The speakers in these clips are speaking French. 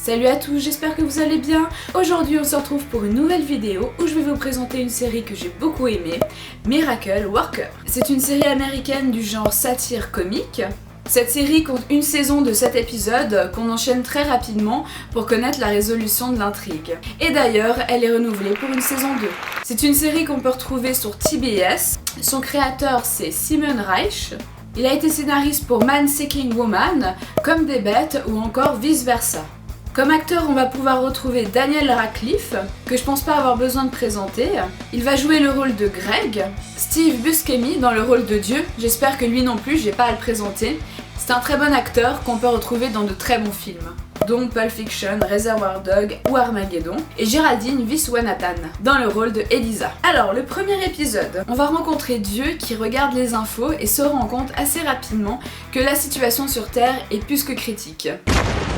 Salut à tous, j'espère que vous allez bien. Aujourd'hui on se retrouve pour une nouvelle vidéo où je vais vous présenter une série que j'ai beaucoup aimée, Miracle Worker. C'est une série américaine du genre satire comique. Cette série compte une saison de 7 épisodes qu'on enchaîne très rapidement pour connaître la résolution de l'intrigue. Et d'ailleurs, elle est renouvelée pour une saison 2. C'est une série qu'on peut retrouver sur TBS. Son créateur c'est Simon Reich. Il a été scénariste pour Man Seeking Woman, Comme des bêtes ou encore Vice Versa. Comme acteur, on va pouvoir retrouver Daniel Radcliffe, que je pense pas avoir besoin de présenter. Il va jouer le rôle de Greg. Steve Buscemi dans le rôle de Dieu, j'espère que lui non plus, j'ai pas à le présenter. C'est un très bon acteur qu'on peut retrouver dans de très bons films, dont Pulp Fiction, Reservoir Dogs ou Armageddon, et Géraldine Viswanathan dans le rôle de Elisa. Alors, le premier épisode, on va rencontrer Dieu qui regarde les infos et se rend compte assez rapidement que la situation sur Terre est plus que critique.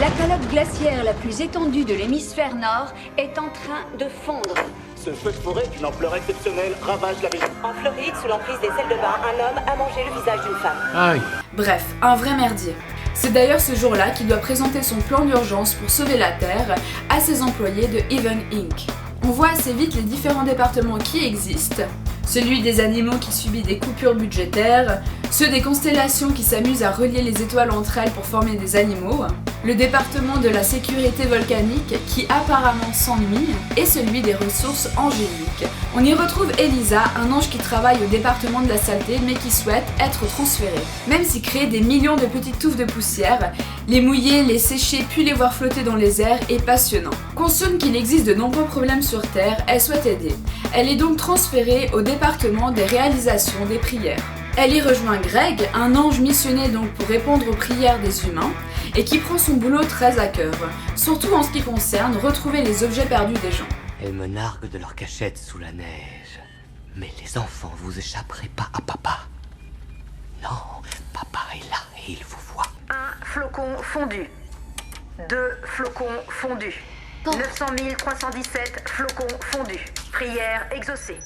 La calotte glaciaire la plus étendue de l'hémisphère nord est en train de fondre. Ce feu de forêt d'une ampleur exceptionnelle ravage la région. En Floride, sous l'emprise des ailes de bain, un homme a mangé le visage d'une femme. Aïe. Bref, un vrai merdier. C'est d'ailleurs ce jour-là qu'il doit présenter son plan d'urgence pour sauver la Terre à ses employés de Even Inc. On voit assez vite les différents départements qui existent, celui des animaux qui subit des coupures budgétaires, ceux des constellations qui s'amusent à relier les étoiles entre elles pour former des animaux, le département de la sécurité volcanique qui apparemment s'ennuie, et celui des ressources angéliques. On y retrouve Elisa, un ange qui travaille au département de la saleté mais qui souhaite être transféré. Même si créer des millions de petites touffes de poussière, les mouiller, les sécher puis les voir flotter dans les airs est passionnant. Consciente qu'il existe de nombreux problèmes sur Terre, elle souhaite aider. Elle est donc transférée au département des réalisations des prières. Elle y rejoint Greg, un ange missionné donc pour répondre aux prières des humains, et qui prend son boulot très à cœur, surtout en ce qui concerne retrouver les objets perdus des gens. Elles me narguent de leur cachette sous la neige. Mais les enfants, vous échapperez pas à papa. Non, papa est là et il vous voit. 1 flocon fondu. 2 flocons fondus. 900 317 flocons fondus. Prière exaucée.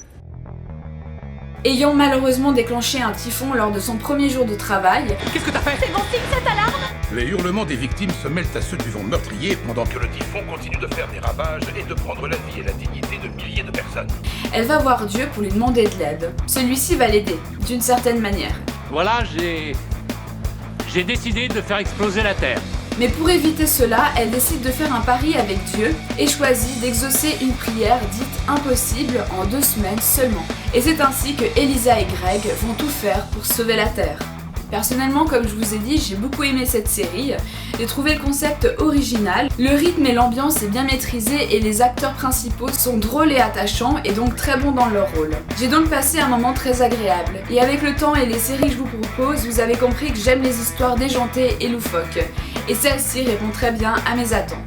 Ayant malheureusement déclenché un typhon lors de son premier jour de travail, Qu'est-ce que t'as fait? C'est bon signe cette alarme? Les hurlements des victimes se mêlent à ceux du vent meurtrier pendant que le typhon continue de faire des ravages et de prendre la vie et la dignité de milliers de personnes. elle va voir Dieu pour lui demander de l'aide. Celui-ci va l'aider, d'une certaine manière. Voilà, j'ai décidé de faire exploser la Terre. Mais pour éviter cela, elle décide de faire un pari avec Dieu et choisit d'exaucer une prière dite impossible en 2 semaines seulement. Et c'est ainsi que Elisa et Greg vont tout faire pour sauver la Terre. Personnellement, comme je vous ai dit, j'ai beaucoup aimé cette série. J'ai trouvé le concept original, le rythme et l'ambiance est bien maîtrisé et les acteurs principaux sont drôles et attachants et donc très bons dans leur rôle. J'ai donc passé un moment très agréable. Et avec le temps et les séries que je vous propose, vous avez compris que j'aime les histoires déjantées et loufoques. Et celle-ci répond très bien à mes attentes.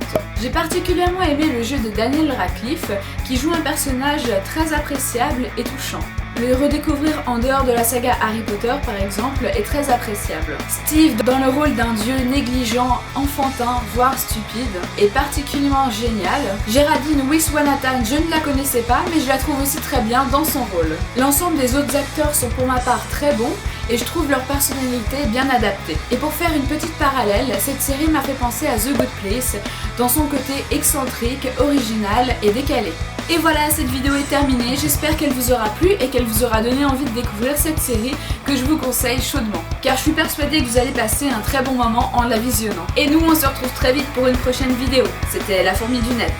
J'ai particulièrement aimé le jeu de Daniel Radcliffe qui joue un personnage très appréciable et touchant. Le redécouvrir en dehors de la saga Harry Potter par exemple est très appréciable. Steve dans le rôle d'un dieu négligent, enfantin, voire stupide est particulièrement génial. Géraldine Viswanathan, je ne la connaissais pas mais je la trouve aussi très bien dans son rôle. L'ensemble des autres acteurs sont pour ma part très bons et je trouve leur personnalité bien adaptée. Et pour faire une petite parallèle, cette série m'a fait penser à The Good Place dans son côté excentrique, original et décalé. Et voilà, cette vidéo est terminée, j'espère qu'elle vous aura plu et qu'elle vous aura donné envie de découvrir cette série que je vous conseille chaudement. Car je suis persuadée que vous allez passer un très bon moment en la visionnant. Et nous on se retrouve très vite pour une prochaine vidéo. C'était La Fourmi du Net.